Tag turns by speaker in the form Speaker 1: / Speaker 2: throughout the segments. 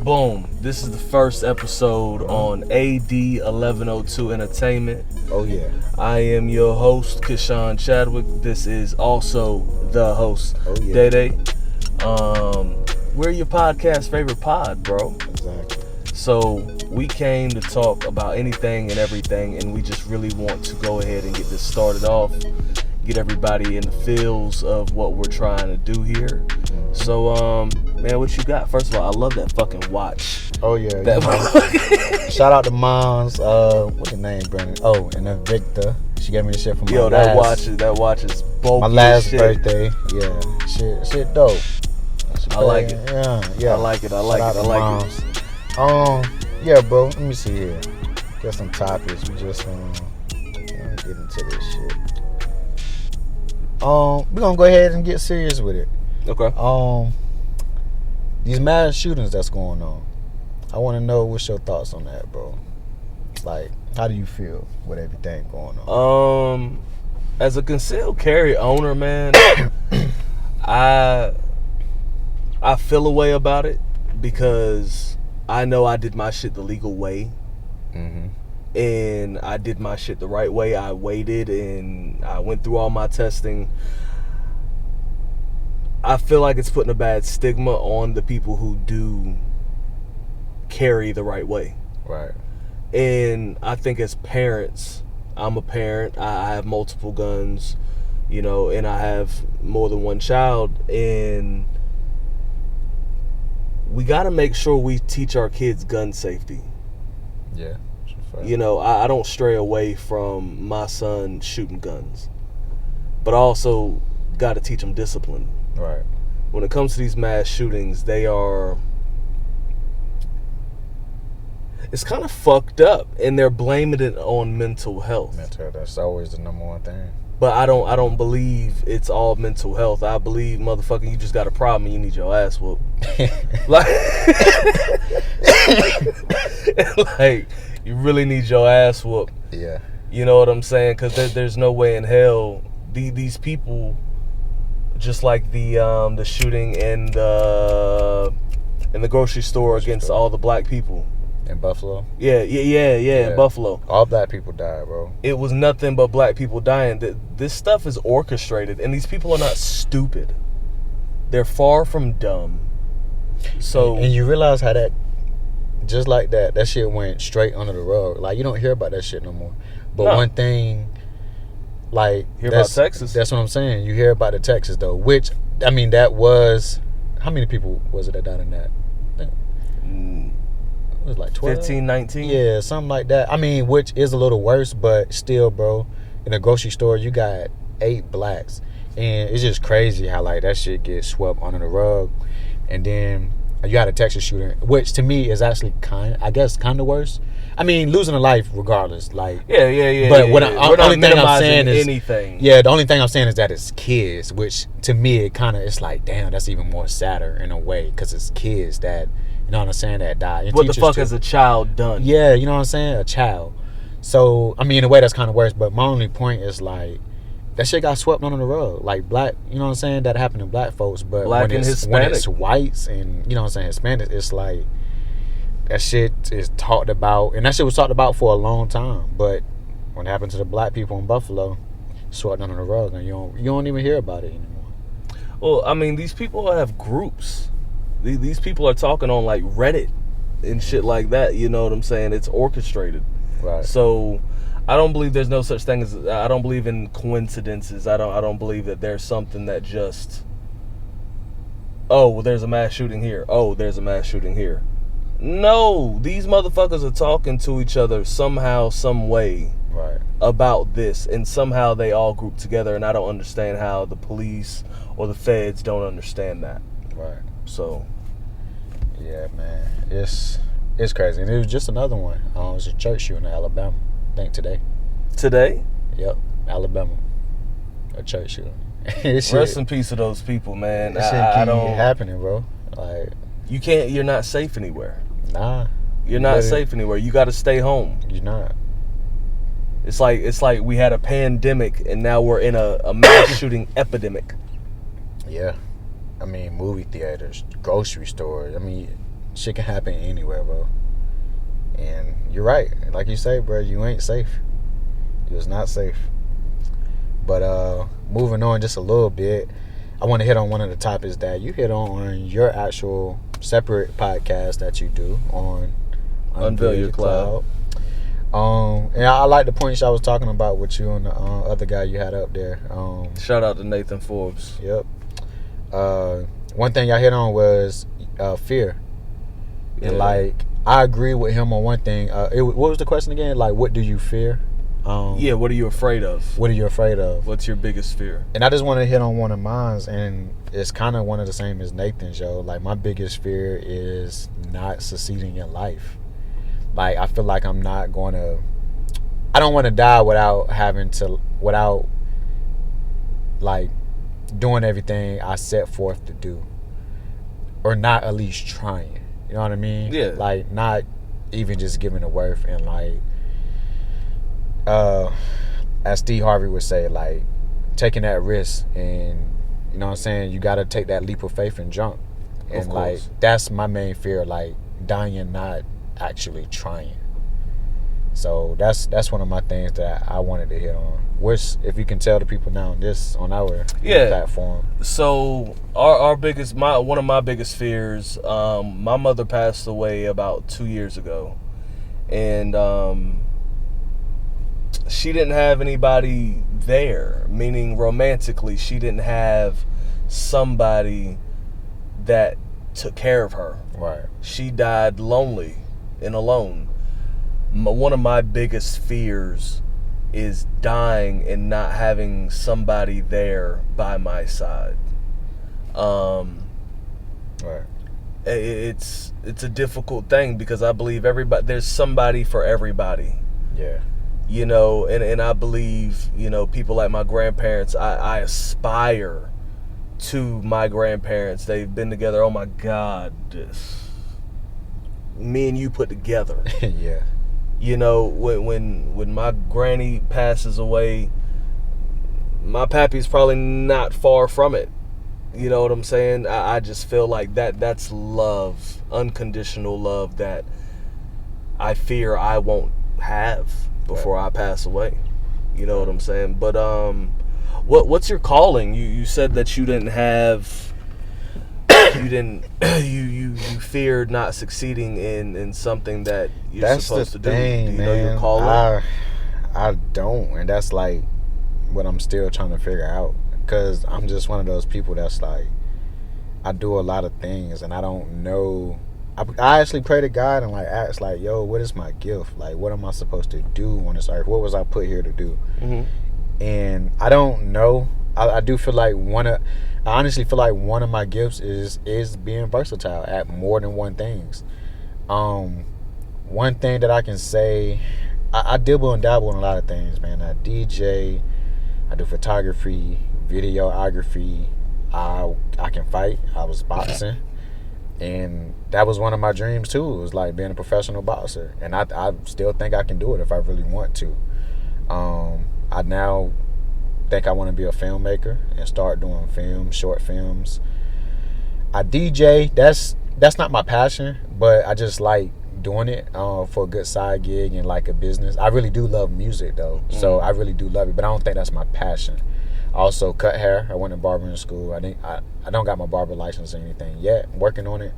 Speaker 1: Boom. This is the first episode on AD 1102 Entertainment.
Speaker 2: Oh, yeah.
Speaker 1: I am your host, Kishan Chadwick. This is also the host,
Speaker 2: Day
Speaker 1: Day. We're your podcast favorite pod, bro.
Speaker 2: Exactly.
Speaker 1: So we came to talk about anything and everything, and we just really want to go ahead and get this started off, get everybody in the feels of what we're trying to do here. So, man, what you got? First of all, I love that fucking watch.
Speaker 2: Oh, yeah. Shout out to Moms. What's her name, Brandon? Oh, and then Victor. She gave me the shit from my
Speaker 1: that watch is bulky.
Speaker 2: My last
Speaker 1: shit.
Speaker 2: Birthday. Yeah. Shit dope.
Speaker 1: I like it.
Speaker 2: Yeah.
Speaker 1: I like it.
Speaker 2: Yeah, bro. Let me see here. Get some topics. We just get into this shit. We're gonna go ahead and get serious with it.
Speaker 1: Okay.
Speaker 2: These mass shootings that's going on. I want to know what's your thoughts on that, bro. Like, how do you feel with everything going on?
Speaker 1: As a concealed carry owner, man, I feel a way about it because I know I did my shit the legal way.
Speaker 2: Mm-hmm.
Speaker 1: And I did my shit the right way. I waited and I went through all my testing. I feel like it's putting a bad stigma on the people who do carry the right way.
Speaker 2: Right.
Speaker 1: And I think as parents, I'm a parent. I have multiple guns, and I have more than one child. And we got to make sure we teach our kids gun safety.
Speaker 2: Yeah.
Speaker 1: I don't stray away from my son shooting guns, but I also got to teach them discipline.
Speaker 2: Right.
Speaker 1: When it comes to these mass shootings, it's kind of fucked up, and they're blaming it on mental health.
Speaker 2: That's always the number one thing.
Speaker 1: But I don't believe it's all mental health. I believe, motherfucker, you just got a problem and you need your ass whooped. like, you really need your ass whooped.
Speaker 2: Yeah.
Speaker 1: You know what I'm saying? Because there's no way in hell these people, just like the shooting in the grocery store against all the black people.
Speaker 2: In Buffalo?
Speaker 1: Yeah, in Buffalo.
Speaker 2: All black people died, bro.
Speaker 1: It was nothing but black people dying. This stuff is orchestrated, and these people are not stupid. They're far from dumb. So,
Speaker 2: and you realize how that, just like that shit went straight under the rug. Like, you don't hear about that shit no more. But one thing, like,
Speaker 1: hear about Texas.
Speaker 2: That's what I'm saying. You hear about the Texas, though, which, I mean, that was, how many people was it that died in that? It was like 12?
Speaker 1: 15, 19?
Speaker 2: Yeah, something like that. I mean, which is a little worse, but still, bro, in a grocery store, you got 8 blacks. And it's just crazy how, like, that shit gets swept under the rug. And then you had a Texas shooter, which to me is actually kind of worse. I mean, losing a life regardless. Like,
Speaker 1: yeah.
Speaker 2: But
Speaker 1: We're
Speaker 2: the only thing I'm saying is
Speaker 1: anything.
Speaker 2: Yeah, the only thing I'm saying is that it's kids, which to me it's like, damn, that's even more sadder in a way because it's kids that, you know what I'm saying, that die. And
Speaker 1: what the fuck has a child done?
Speaker 2: Yeah, you know what I'm saying, a child. So I mean, in a way that's kind of worse. But my only point is like, that shit got swept under the rug. Like black, you know what I'm saying, that happened to black folks. But
Speaker 1: black and Hispanic.
Speaker 2: When it's whites and, you know what I'm saying, Hispanics, it's like, that shit is talked about, and that shit was talked about for a long time. But when it happened to the black people in Buffalo, swept under the rug, and you don't even hear about it anymore.
Speaker 1: Well, I mean, these people have groups. These people are talking on like Reddit and shit like that. You know what I'm saying? It's orchestrated.
Speaker 2: Right.
Speaker 1: So I don't believe there's no such thing as, I don't believe in coincidences. I don't believe that there's something that just, oh, well, there's a mass shooting here. Oh, there's a mass shooting here. No, these motherfuckers are talking to each other somehow, some way,
Speaker 2: right, about
Speaker 1: this, and somehow they all group together, and I don't understand how the police or the feds don't understand that.
Speaker 2: Right.
Speaker 1: So,
Speaker 2: yeah, man, it's crazy. And it was just another one. It was a church shooting in Alabama, I think today.
Speaker 1: Today?
Speaker 2: Yep, Alabama, a church shooting.
Speaker 1: Rest in peace to those people, man.
Speaker 2: That shit keep happening, bro. Like,
Speaker 1: you're not safe anywhere.
Speaker 2: Nah.
Speaker 1: You're not safe anywhere. You got to stay home.
Speaker 2: You're not.
Speaker 1: It's like we had a pandemic and now we're in a mass shooting epidemic.
Speaker 2: Yeah. I mean, movie theaters, grocery stores. I mean, shit can happen anywhere, bro. And you're right. Like you say, bro, you ain't safe. It was not safe. But moving on just a little bit, I want to hit on one of the topics that you hit on your actual separate podcast that you do on
Speaker 1: Unveil Your Cloud.
Speaker 2: And I like the points I was talking about with you and the other guy you had up there.
Speaker 1: Shout out to Nathan Forbes.
Speaker 2: Yep. One thing I hit on was fear.
Speaker 1: Yeah.
Speaker 2: And like, I agree with him on one thing. What was the question again? Like, what do you fear?
Speaker 1: Yeah, what are you afraid of?
Speaker 2: What are you afraid of?
Speaker 1: What's your biggest fear?
Speaker 2: And I just want to hit on one of mine, and it's kind of one of the same as Nathan's, yo. Like, my biggest fear is not succeeding in life. Like, I feel like I'm not going to... I don't want to die without, like, doing everything I set forth to do. Or not at least trying. You know what I mean?
Speaker 1: Yeah.
Speaker 2: Like, not even just giving a worth and, like... as Steve Harvey would say, like, taking that risk, and you know what I'm saying, you got to take that leap of faith and jump. And like, that's my main fear, like dying and not actually trying. So that's one of my things that I wanted to hit on. Which, if you can tell the people now on our platform.
Speaker 1: So one of my biggest fears. My mother passed away about 2 years ago, and she didn't have anybody there, meaning romantically, she didn't have somebody that took care of her.
Speaker 2: Right.
Speaker 1: She died lonely and alone. One of my biggest fears is dying and not having somebody there by my side.
Speaker 2: Right.
Speaker 1: It's a difficult thing because I believe there's somebody for everybody.
Speaker 2: Yeah.
Speaker 1: You know, and I believe, you know, people like my grandparents, I aspire to my grandparents. They've been together, oh my God, me and you put together.
Speaker 2: Yeah.
Speaker 1: You know, when my granny passes away, my pappy's probably not far from it. You know what I'm saying? I just feel like that's love, unconditional love that I fear I won't have before I pass away. You know what I'm saying? But what's your calling? You said that you didn't have you feared not succeeding in something that you're supposed to do. Do you know your calling?
Speaker 2: I don't, and that's like what I'm still trying to figure out, because I'm just one of those people that's like, I do a lot of things and I don't know. I actually pray to God and like ask, like, yo, what is my gift? Like, what am I supposed to do on this earth? What was I put here to do?
Speaker 1: Mm-hmm.
Speaker 2: And I don't know. I do feel like I honestly feel like one of my gifts is being versatile at more than one things. One thing that I can say, I dibble and dabble in a lot of things, man. I DJ, I do photography, videography. I can fight. I was boxing. And that was one of my dreams too. It was like being a professional boxer, and I still think I can do it if I really want to. I now think I want to be a filmmaker and start doing short films. I DJ. That's not my passion, but I just like doing it for a good side gig and like a business. I really do love music though, so I really do love it, but I don't think that's my passion. I also cut hair. I went to barbering school. I don't got my barber license or anything yet. I'm working on it.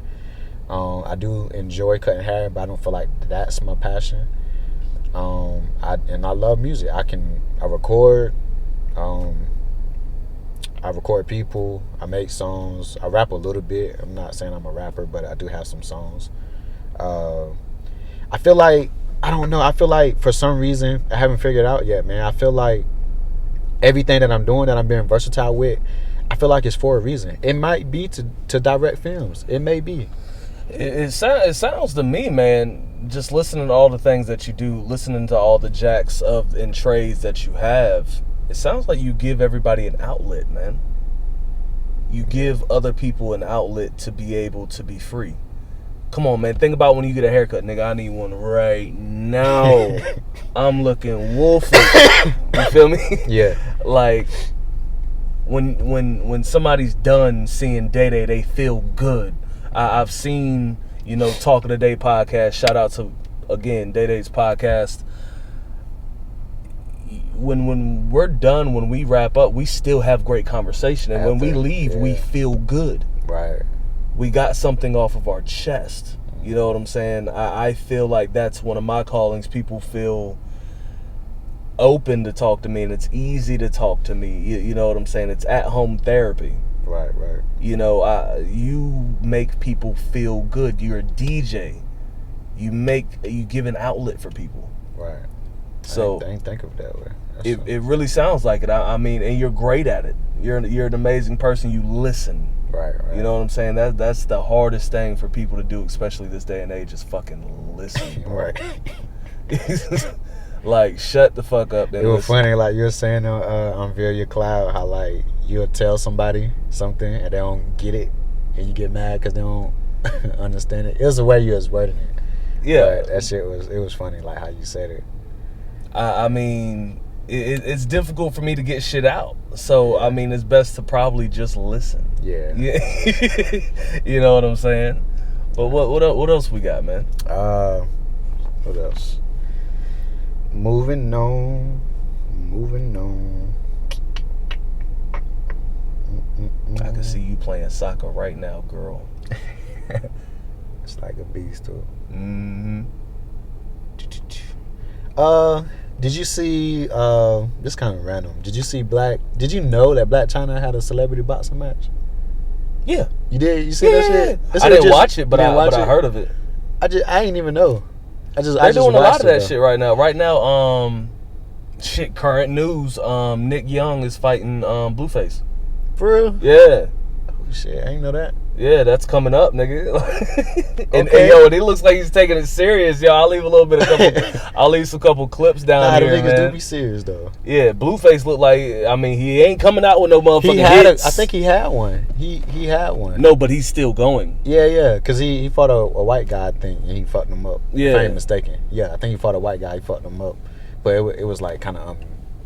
Speaker 2: I do enjoy cutting hair, but I don't feel like that's my passion. I love music. I record. I record people. I make songs. I rap a little bit. I'm not saying I'm a rapper, but I do have some songs. I feel like, I don't know. I feel like for some reason, I haven't figured it out yet, man. I feel like everything that I'm doing, that I'm being versatile with, I feel like it's for a reason. It might be to direct films. It may be.
Speaker 1: It sounds to me, man, just listening to all the things that you do, listening to all the jacks and trades that you have, it sounds like you give everybody an outlet, man. You give other people an outlet to be able to be free. Come on, man. Think about when you get a haircut, nigga. I need one right now. I'm looking wolfy. You feel me?
Speaker 2: Yeah.
Speaker 1: Like, when somebody's done seeing Day Day, they feel good. I've seen, You know, Talk of the Day podcast. Shout out to, again, Day Day's podcast. When we're done, when we wrap up, we still have great conversation. And when we leave, we feel good.
Speaker 2: Right.
Speaker 1: We got something off of our chest. You know what I'm saying? I feel like that's one of my callings. People feel open to talk to me, and it's easy to talk to me. You know what I'm saying? It's at-home therapy.
Speaker 2: Right.
Speaker 1: You know, you make people feel good. You're a DJ. You give an outlet for people.
Speaker 2: Right.
Speaker 1: So
Speaker 2: I ain't think of it that way.
Speaker 1: It really sounds like it. I mean, and you're great at it. You're an amazing person. You listen.
Speaker 2: Right.
Speaker 1: You know what I'm saying? That's the hardest thing for people to do, especially this day and age, is fucking listen.
Speaker 2: Right.
Speaker 1: Like, shut the fuck up.
Speaker 2: It was funny, like you were saying on Via Your Cloud, how like you'll tell somebody something and they don't get it, and you get mad because they don't understand it. It was the way you was wording it.
Speaker 1: Yeah,
Speaker 2: but that shit was funny, like how you said it.
Speaker 1: I mean, it's difficult for me to get shit out, so I mean, it's best to probably just listen.
Speaker 2: Yeah.
Speaker 1: You know what I'm saying? But what else we got, man?
Speaker 2: What else? Moving on.
Speaker 1: I can see you playing soccer right now, girl.
Speaker 2: It's like a beast too.
Speaker 1: Mm-hmm.
Speaker 2: Did you see? This kind of random. Did you know that Black China had a celebrity boxing match?
Speaker 1: Yeah.
Speaker 2: You did? You see that shit?
Speaker 1: I didn't watch it, but I heard of it.
Speaker 2: I ain't even know.
Speaker 1: They're doing a lot of that shit right now. Right now, current news. Nick Young is fighting Blueface.
Speaker 2: For real?
Speaker 1: Yeah.
Speaker 2: Oh shit, I ain't know that.
Speaker 1: Yeah, that's coming up, nigga. and
Speaker 2: Okay.
Speaker 1: yo, it looks like he's taking it serious, yo. I'll leave I'll leave some couple clips down here,
Speaker 2: the niggas
Speaker 1: man.
Speaker 2: do be serious though.
Speaker 1: Yeah, Blueface look like, I mean, he ain't coming out with no motherfucking hits.
Speaker 2: I think he had one. He had one.
Speaker 1: No, but he's still going.
Speaker 2: Yeah, because he fought a white guy, I think, and he fucked him up.
Speaker 1: Yeah.
Speaker 2: If I ain't mistaken. Yeah, I think he fought a white guy, he fucked him up. But it was like kind of,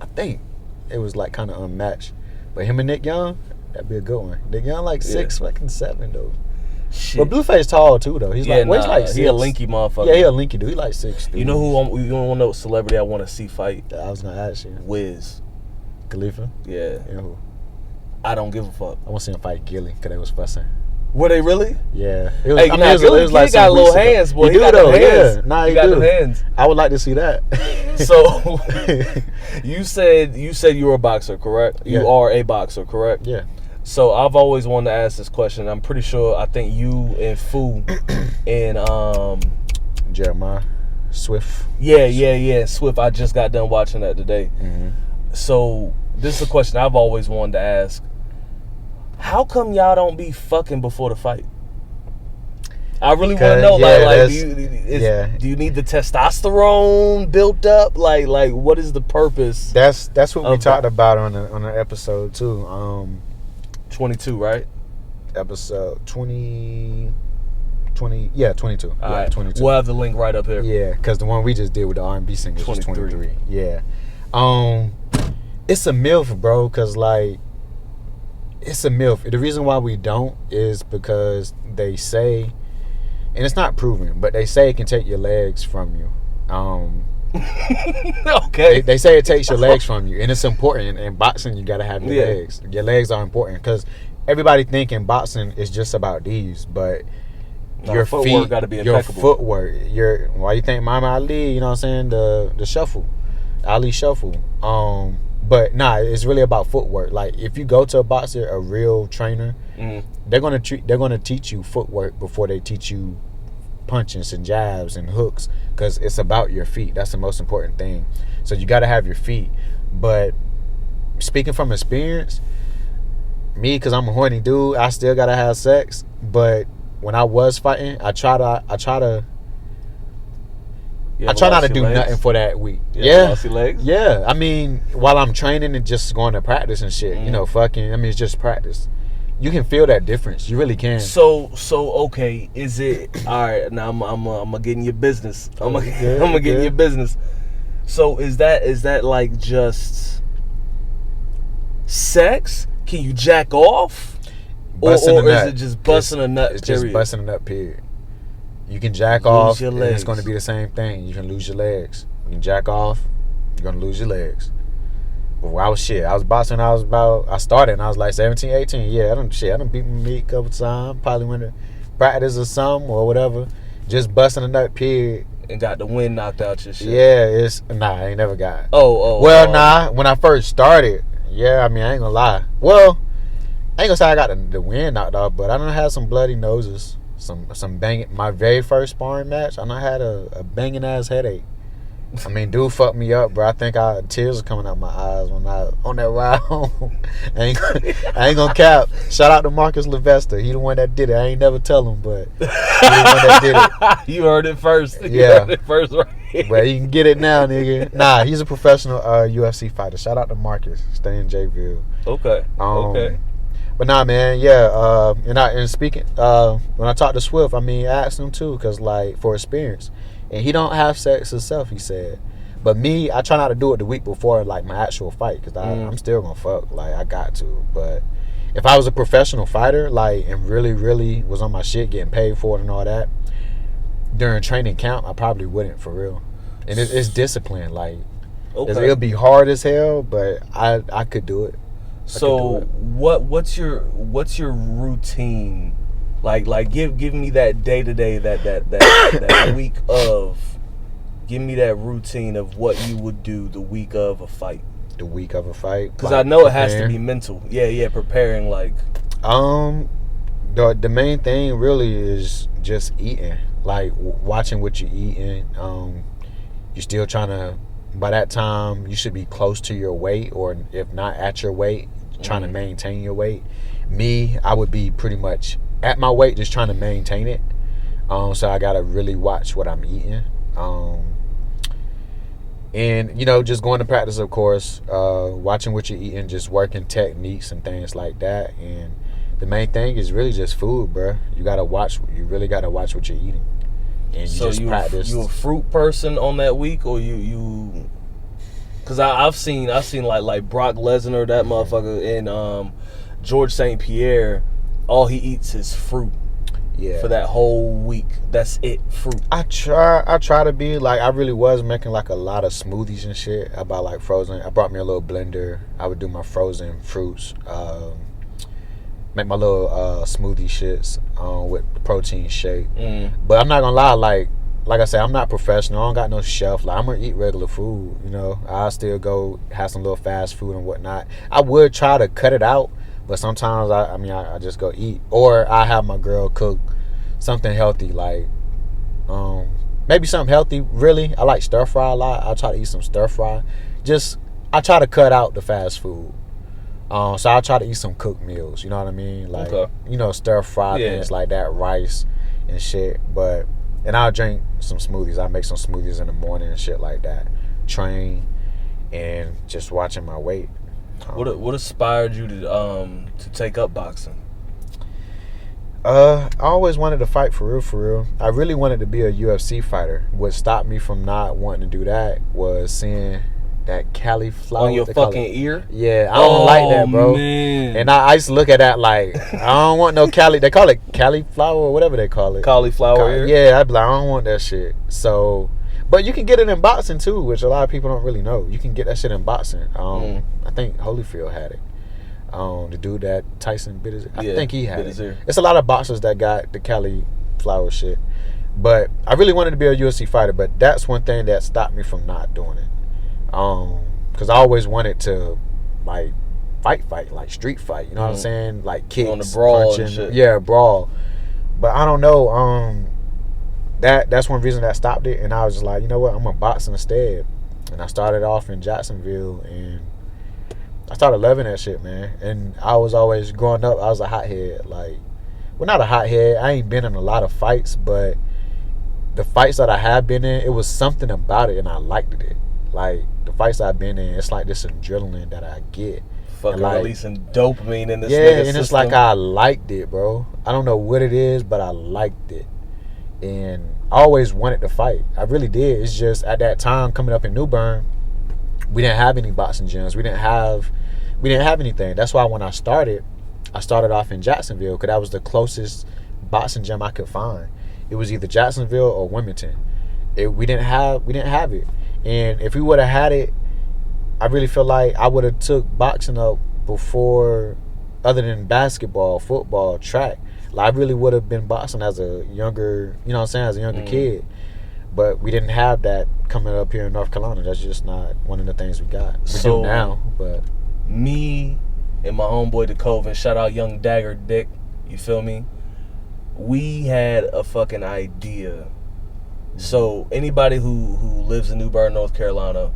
Speaker 2: I think it was like kind of unmatched. But him and Nick Young, that'd be a good one. Nick Young like 6'7" though.
Speaker 1: Shit.
Speaker 2: But Blueface tall too though. He's like six.
Speaker 1: He a linky motherfucker.
Speaker 2: Yeah, he a linky dude. He like 6'3".
Speaker 1: You know who? You want to know what celebrity I want to see fight?
Speaker 2: I was gonna ask you.
Speaker 1: Wiz.
Speaker 2: Khalifa.
Speaker 1: Yeah.
Speaker 2: You know who?
Speaker 1: I don't give a fuck.
Speaker 2: I want to see him fight Gilly because they was fussing.
Speaker 1: Were they really?
Speaker 2: Yeah. It was,
Speaker 1: Hey, Gilly
Speaker 2: like
Speaker 1: got
Speaker 2: some
Speaker 1: little
Speaker 2: weeks ago.
Speaker 1: hands, boy.
Speaker 2: He do
Speaker 1: got
Speaker 2: though.
Speaker 1: them hands.
Speaker 2: Yeah. Nah,
Speaker 1: he got them hands.
Speaker 2: I would like to see that.
Speaker 1: So, you said you were a boxer, correct?
Speaker 2: Yeah.
Speaker 1: You are a boxer, correct?
Speaker 2: Yeah.
Speaker 1: So I've always wanted to ask this question. I'm pretty sure. I think you and Fu and
Speaker 2: Jeremiah Swift.
Speaker 1: Yeah. Swift. I just got done watching that today.
Speaker 2: Mm-hmm.
Speaker 1: So this is a question I've always wanted to ask. How come y'all don't be fucking before the fight? I really want to know. Do you need the testosterone built up? Like, what is the purpose?
Speaker 2: That's what we talked about on the episode too.
Speaker 1: 22, right?
Speaker 2: Episode 22. Yeah, 22.
Speaker 1: All
Speaker 2: yeah,
Speaker 1: right.
Speaker 2: 22.
Speaker 1: We'll have the link right up here.
Speaker 2: Yeah, because the one we just did with the R&B singers was 23. Yeah. It's a MILF, bro, because, like, it's a MILF. The reason why we don't is because they say, and it's not proven, but they say it can take your legs from you.
Speaker 1: Okay.
Speaker 2: They say it takes your legs from you, and it's important. In boxing, you got to have your legs. Your legs are important because everybody thinking boxing is just about these, but your
Speaker 1: footwork
Speaker 2: feet
Speaker 1: got to be
Speaker 2: your
Speaker 1: impeccable.
Speaker 2: footwork. Why you think Muhammad Ali? You know what I'm saying? The shuffle, Ali shuffle. But nah, it's really about footwork. Like if you go to a boxer, a real trainer, they're gonna teach you footwork before they teach you punches and jabs and hooks, because it's about your feet. That's the most important thing. So you got to have your feet. But speaking from experience, me, because I'm a horny dude, I still gotta have sex. But when I was fighting, I try not to do nothing for that week.
Speaker 1: Lost your legs?
Speaker 2: Yeah. I mean, while I'm training and just going to practice and shit, you know, it's just practice. You can feel that difference. You really can.
Speaker 1: So okay, is it all right? Now I'm gonna get in your business. I'm gonna get in your business. So is that like just sex? Can you jack off, or is it just busting a nut?
Speaker 2: It's just busting a nut. Period. You can jack
Speaker 1: Lose
Speaker 2: off,
Speaker 1: your
Speaker 2: and it's
Speaker 1: legs.
Speaker 2: going to be the same thing. You can lose your legs. You can jack off, you're going to lose your legs. But I was boxing. I started and I was like 17, 18. Yeah, I done beat my meat a couple times. Probably went to practice or something or whatever. Just busting a nut, period.
Speaker 1: And got the wind knocked out your shit.
Speaker 2: Yeah, I ain't never got.
Speaker 1: Oh.
Speaker 2: Nah. When I first started, yeah, I mean, I ain't gonna lie. Well, I ain't gonna say I got the wind knocked off, but I done had some bloody noses, some banging. My very first sparring match, I done had a banging ass headache. I mean, dude fucked me up, bro. I think tears are coming out my eyes when I on that ride home. I ain't gonna cap. Shout out to Marcus Levester. He the one that did it. I ain't never tell him, but he the one that did it.
Speaker 1: You heard it first.
Speaker 2: Yeah.
Speaker 1: You heard it first, right?
Speaker 2: But you can get it now, nigga. Nah, he's a professional UFC fighter. Shout out to Marcus. Stay in Jayville.
Speaker 1: Okay. Okay.
Speaker 2: But nah, man, yeah. And speaking, when I talked to Swift, I mean, I asked him too, cause like for experience, and he don't have sex himself. He said, but me, I try not to do it the week before like my actual fight, cause I'm still gonna fuck. Like I got to. But if I was a professional fighter, like and really, really was on my shit, getting paid for it and all that, during training camp, I probably wouldn't for real. And it's discipline. Like it'll be hard as hell, but I could do it.
Speaker 1: So what's your routine? Like give me that day to day, that week of. Give me that routine of what you would do the week of a fight.
Speaker 2: The week of a fight,
Speaker 1: because I know it has to be mental. Yeah, preparing like.
Speaker 2: The main thing really is just eating, like watching what you're eating. You're still trying to. By that time, you should be close to your weight, or if not at your weight, trying to maintain your weight. Me, I would be pretty much at my weight, just trying to maintain it. So I gotta really watch what I'm eating. And just going to practice, of course. Watching what you're eating, just working techniques and things like that. And the main thing is really just food, bro. You really gotta watch what you're eating. And you just practice.
Speaker 1: You a fruit person on that week, or you? Because I've seen like Brock Lesnar, that motherfucker, and George St. Pierre. All he eats is fruit. Yeah. For that whole week, that's it. Fruit.
Speaker 2: I try to be like, I really was making like a lot of smoothies and shit. I bought like frozen. I brought me a little blender. I would do my frozen fruits. Make my little smoothie shits with protein shake. But I'm not gonna lie, like I said, I'm not professional. I don't got no shelf. Like I'm gonna eat regular food. I'll still go have some little fast food and whatnot. I would try to cut it out, but sometimes I just go eat, or I have my girl cook something healthy, like maybe something healthy. Really, I like stir fry a lot. I try to eat some stir fry. I try to cut out the fast food. So I try to eat some cooked meals. You know what I mean? Like stir fry things like that, rice and shit. And I'll drink some smoothies. I make some smoothies in the morning and shit like that. Train and just watching my weight.
Speaker 1: What inspired you to take up boxing?
Speaker 2: I always wanted to fight for real. I really wanted to be a UFC fighter. What stopped me from not wanting to do that was seeing that cauliflower
Speaker 1: on your fucking ear.
Speaker 2: Yeah, I don't like that, bro.
Speaker 1: Man.
Speaker 2: And I used to look at that like, I don't want no they call it cauliflower or whatever they call it.
Speaker 1: Cauliflower ear?
Speaker 2: Yeah, I'd be like, I don't want that shit. So, but you can get it in boxing too, which a lot of people don't really know. You can get that shit in boxing. I think Holyfield had it. The dude that Tyson bit his, I think he had it. It's a lot of boxers that got the cauliflower shit. But I really wanted to be a UFC fighter, but that's one thing that stopped me from not doing it. Because I always wanted to like fight, like street fight. You know what I'm saying? Like kicks,
Speaker 1: on the brawl,
Speaker 2: punching,
Speaker 1: and shit.
Speaker 2: Yeah, brawl. But I don't know. That's one reason that stopped it. And I was just like, you know what? I'm gonna box instead. And I started off in Jacksonville, and I started loving that shit, man. And I was always growing up. I was a hothead. Like, well, not a hothead. I ain't been in a lot of fights, but the fights that I have been in, it was something about it, and I liked it. Like, the fights I've been in, it's like this adrenaline that I get.
Speaker 1: Fucking
Speaker 2: like,
Speaker 1: releasing dopamine in this
Speaker 2: nigga and
Speaker 1: system.
Speaker 2: It's like I liked it, bro. I don't know what it is, but I liked it. And I always wanted to fight. I really did. It's just at that time coming up in New Bern, we didn't have any boxing gyms. We didn't have anything. That's why when I started off in Jacksonville, because that was the closest boxing gym I could find. it was either Jacksonville or Wilmington. We didn't have it, and if we would have had it, I really feel like I would have took boxing up before, other than basketball, football, track. Like I really would have been boxing as a younger, you know what I'm saying, as a younger kid. But we didn't have that coming up here in North Carolina. That's just not one of the things we got. We do now, but
Speaker 1: me and my homeboy DeCoven, shout out Young Dagger Dick, you feel me? We had a fucking idea. So anybody who lives in New Bern, North Carolina,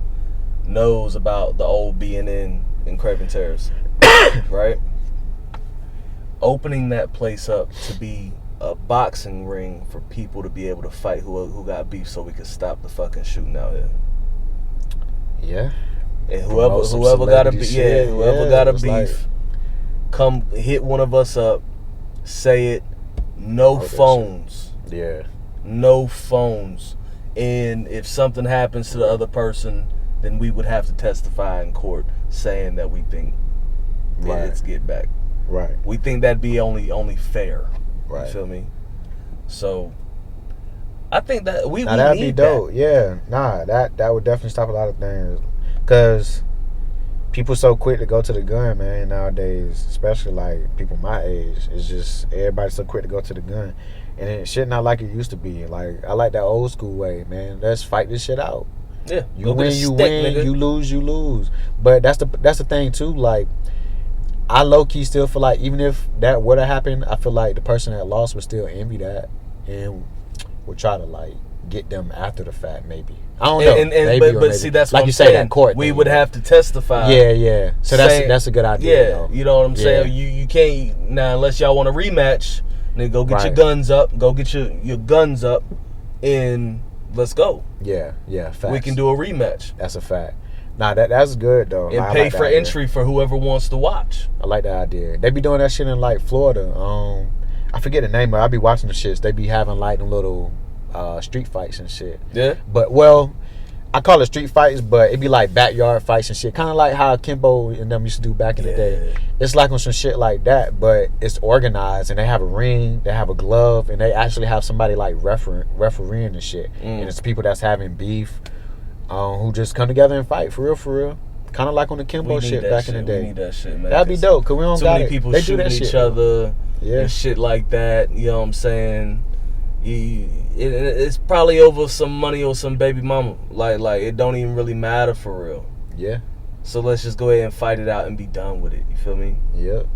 Speaker 1: knows about the old B&N in Craven Terrace, right? Opening that place up to be a boxing ring for people to be able to fight who got beef, so we could stop the fucking shooting out here.
Speaker 2: Yeah.
Speaker 1: And whoever got a beef, got a beef, come hit one of us up, say it, no phones.
Speaker 2: Yeah.
Speaker 1: No phones. And if something happens to the other person, then we would have to testify in court saying that we think it's get back.
Speaker 2: Right.
Speaker 1: We think that'd be only fair.
Speaker 2: Right.
Speaker 1: You feel me? So I think that we
Speaker 2: that'd
Speaker 1: need
Speaker 2: be dope.
Speaker 1: that.
Speaker 2: Yeah. That would definitely stop a lot of things. Cause people so quick to go to the gun, man, nowadays, especially like people my age. It's just everybody's so quick to go to the gun. And it shit not like it used to be. Like I like that old school way, man. Let's fight this shit out.
Speaker 1: Yeah.
Speaker 2: You win, nigga. You lose, you lose. But that's the thing too, like I low key still feel like even if that were to happen, I feel like the person that lost would still envy that and would try to like get them after the fact, maybe. I don't know.
Speaker 1: But see, that's
Speaker 2: like
Speaker 1: what
Speaker 2: you
Speaker 1: I'm
Speaker 2: say,
Speaker 1: saying.
Speaker 2: that court.
Speaker 1: We would have to testify.
Speaker 2: Yeah. So that's a good idea.
Speaker 1: Yeah, you know what I'm saying. You can't now unless y'all want a rematch. Then go get your guns up. Go get your guns up, and let's go.
Speaker 2: Yeah. Facts.
Speaker 1: We can do a rematch.
Speaker 2: That's a fact. Nah, that's good though.
Speaker 1: And pay for entry for whoever wants to watch.
Speaker 2: I like that idea. They be doing that shit in like Florida. I forget the name, but I be watching the shits. They be having like them little street fights and shit.
Speaker 1: Yeah.
Speaker 2: But I call it street fights, but it be like backyard fights and shit. Kind of like how Kimbo and them used to do back in the day. It's like on some shit like that, but it's organized and they have a ring, they have a glove, and they actually have somebody like refereeing and shit. And it's people that's having beef, who just come together and fight for real. Kind of like on the Kimbo shit back in the day.
Speaker 1: We need that shit, man.
Speaker 2: That'd be dope, cause we don't got it.
Speaker 1: People
Speaker 2: they
Speaker 1: shooting
Speaker 2: do that
Speaker 1: each
Speaker 2: shit,
Speaker 1: other and shit like that. You know what I'm saying? It's probably over some money or some baby mama. Like it don't even really matter for real.
Speaker 2: Yeah.
Speaker 1: So let's just go ahead and fight it out and be done with it. You feel me?
Speaker 2: Yep.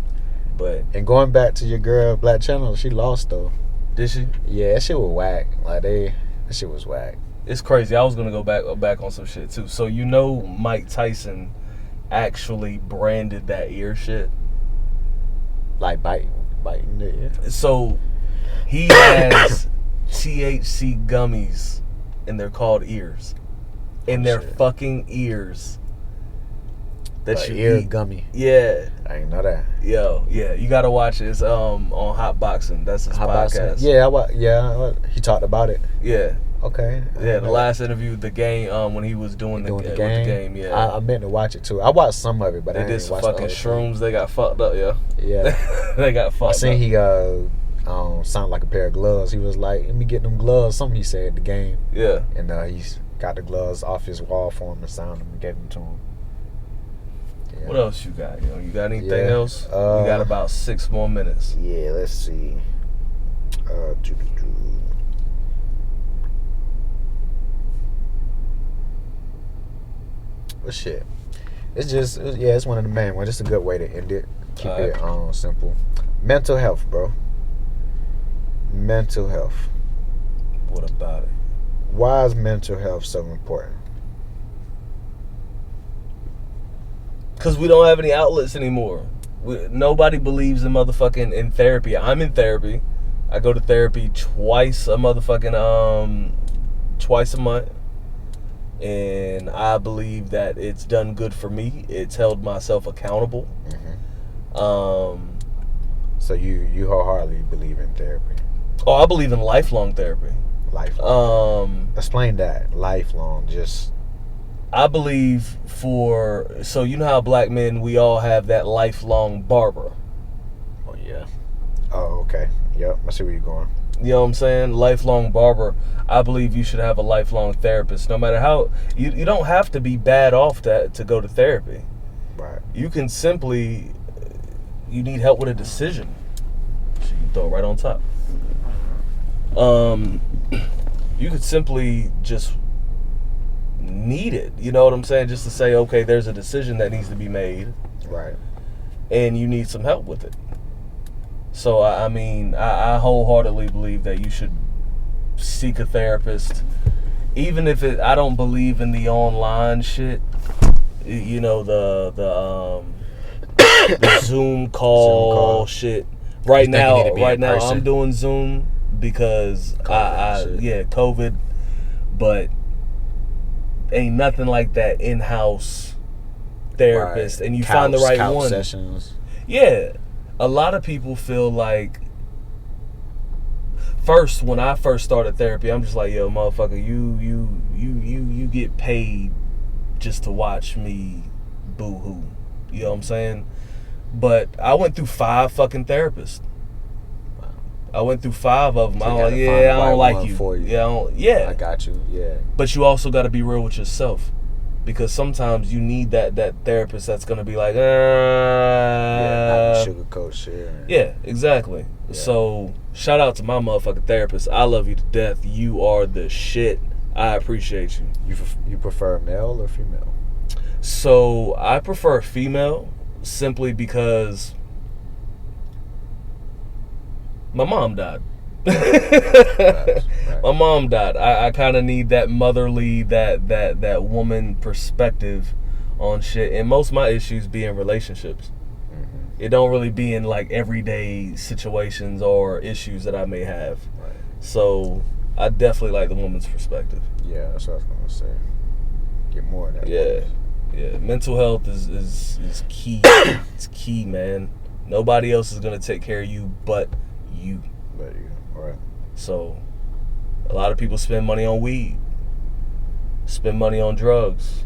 Speaker 1: But
Speaker 2: and going back to your girl Black Channel, she lost though.
Speaker 1: Did she?
Speaker 2: Yeah, that shit was whack. Like that shit was whack.
Speaker 1: It's crazy. I was gonna go back on some shit too. So you know Mike Tyson actually branded that ear shit.
Speaker 2: Like biting it. Yeah.
Speaker 1: So he has THC gummies, and they're called ears. And they're fucking ears. That you
Speaker 2: ear
Speaker 1: eat.
Speaker 2: gummy.
Speaker 1: Yeah.
Speaker 2: I ain't know that.
Speaker 1: Yo, yeah, you gotta watch it. It's on Hot Boxing. That's his podcast.
Speaker 2: Yeah, he talked about it.
Speaker 1: Yeah.
Speaker 2: Okay.
Speaker 1: Yeah, the last interview, the game, when he was doing the game. Yeah.
Speaker 2: I meant to watch it too. I watched some of it, but
Speaker 1: they
Speaker 2: I didn't
Speaker 1: did some
Speaker 2: watch
Speaker 1: fucking shrooms. They got fucked up, yeah.
Speaker 2: Yeah.
Speaker 1: They got fucked up.
Speaker 2: I seen he sounded like a pair of gloves. He was like, "Let me get them gloves." Something he said at the game.
Speaker 1: Yeah.
Speaker 2: And he's got the gloves off his wall for him and signed them and gave them to him. Yeah.
Speaker 1: What else you got? You got anything else? We got about 6 more minutes.
Speaker 2: Yeah, let's see. Well, shit. It's one of the main ones. It's a good way to end it. Keep it simple. Mental health, bro. Mental health.
Speaker 1: What about it?
Speaker 2: Why is mental health so important?
Speaker 1: Because we don't have any outlets anymore. Nobody believes in motherfucking in therapy. I'm in therapy. I go to therapy twice a month. And I believe that it's done good for me. It's held myself accountable.
Speaker 2: Mm-hmm. So you wholeheartedly believe in therapy?
Speaker 1: Oh, I believe in lifelong therapy.
Speaker 2: Lifelong. Explain that. Lifelong. Just.
Speaker 1: I believe so you know how black men, we all have that lifelong barber.
Speaker 2: Oh, yeah. Oh, okay. Yep. I see where you're going.
Speaker 1: You know what I'm saying? Lifelong barber. I believe you should have a lifelong therapist. No matter how you don't have to be bad off that to go to therapy.
Speaker 2: Right.
Speaker 1: You can simply you need help with a decision. So you can throw it right on top. You could simply just need it. You know what I'm saying? Just to say, okay, there's a decision that needs to be made.
Speaker 2: Right.
Speaker 1: And you need some help with it. So, I mean, I wholeheartedly believe that you should seek a therapist. Even if I don't believe in the online shit. You know, the Zoom call shit. Right now I'm doing Zoom because COVID. But ain't nothing like that in-house therapist.
Speaker 2: Right.
Speaker 1: And you find the right one.
Speaker 2: Sessions.
Speaker 1: Yeah. A lot of people feel like, first, when I first started therapy, I'm just like, yo, motherfucker, you get paid just to watch me boo-hoo. You know what I'm saying? But I went through 5 fucking therapists. I went through 5 of them.
Speaker 2: So
Speaker 1: I don't like you.
Speaker 2: For you.
Speaker 1: Yeah.
Speaker 2: I got you. Yeah.
Speaker 1: But you also got to be real with yourself. Because sometimes you need that therapist that's going to be like,
Speaker 2: Not sugarcoat shit.
Speaker 1: Yeah, exactly.
Speaker 2: Yeah.
Speaker 1: So, shout out to my motherfucking therapist. I love you to death. You are the shit. I appreciate you.
Speaker 2: You prefer male or female?
Speaker 1: So, I prefer female simply because my mom died.
Speaker 2: Right.
Speaker 1: My mom died. I kind of need that motherly, that woman perspective on shit. And most of my issues be in relationships.
Speaker 2: Mm-hmm.
Speaker 1: It don't really be in like everyday situations or issues that I may have.
Speaker 2: Right.
Speaker 1: So I definitely like the woman's perspective.
Speaker 2: Yeah, that's what I was gonna say. Get more of that.
Speaker 1: Yeah. Mental health is key. It's key, man. Nobody else is gonna take care of you but you.
Speaker 2: But you, right.
Speaker 1: So, a lot of people spend money on weed, spend money on drugs,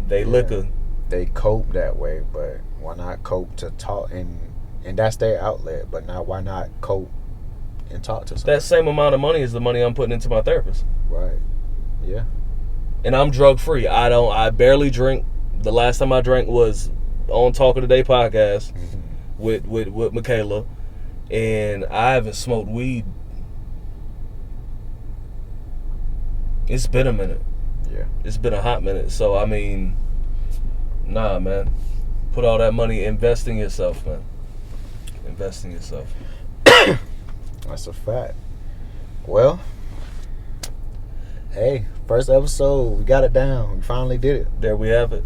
Speaker 1: liquor.
Speaker 2: They cope that way, but why not cope to talk? And that's their outlet, but now why not cope and talk to someone?
Speaker 1: That same amount of money is the money I'm putting into my therapist.
Speaker 2: Right. Yeah.
Speaker 1: And I'm drug free. I barely drink. The last time I drank was on Talk of the Day podcast with Michaela. And I haven't smoked weed. It's been a minute.
Speaker 2: Yeah.
Speaker 1: It's been a hot minute. So, I mean, nah, man. Put all that money, invest in yourself, man. Invest in yourself.
Speaker 2: That's a fact. Well, hey, first episode, we got it down. We finally did it.
Speaker 1: There we have it.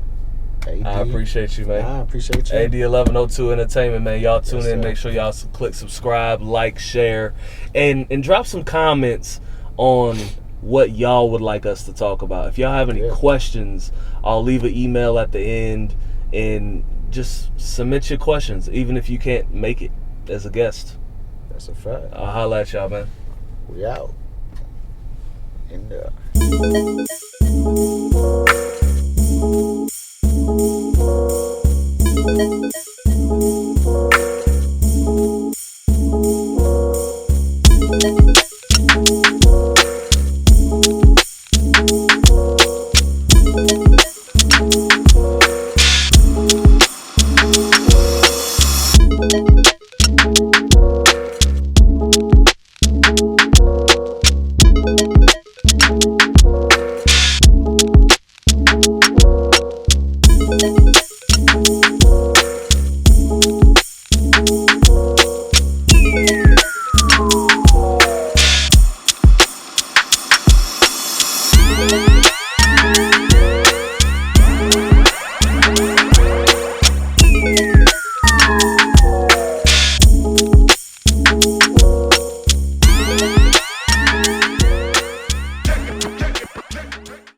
Speaker 2: AD.
Speaker 1: I appreciate you, man.
Speaker 2: I appreciate you.
Speaker 1: AD 1102 Entertainment, man. Y'all tune
Speaker 2: Yes,
Speaker 1: in.
Speaker 2: sir.
Speaker 1: Make sure y'all click subscribe, like, share, and drop some comments on what y'all would like us to talk about. If y'all have any questions, I'll leave an email at the end and just submit your questions, even if you can't make it as a guest.
Speaker 2: That's a fact.
Speaker 1: I'll holla at y'all, man.
Speaker 2: We out. In there.
Speaker 3: Thank you.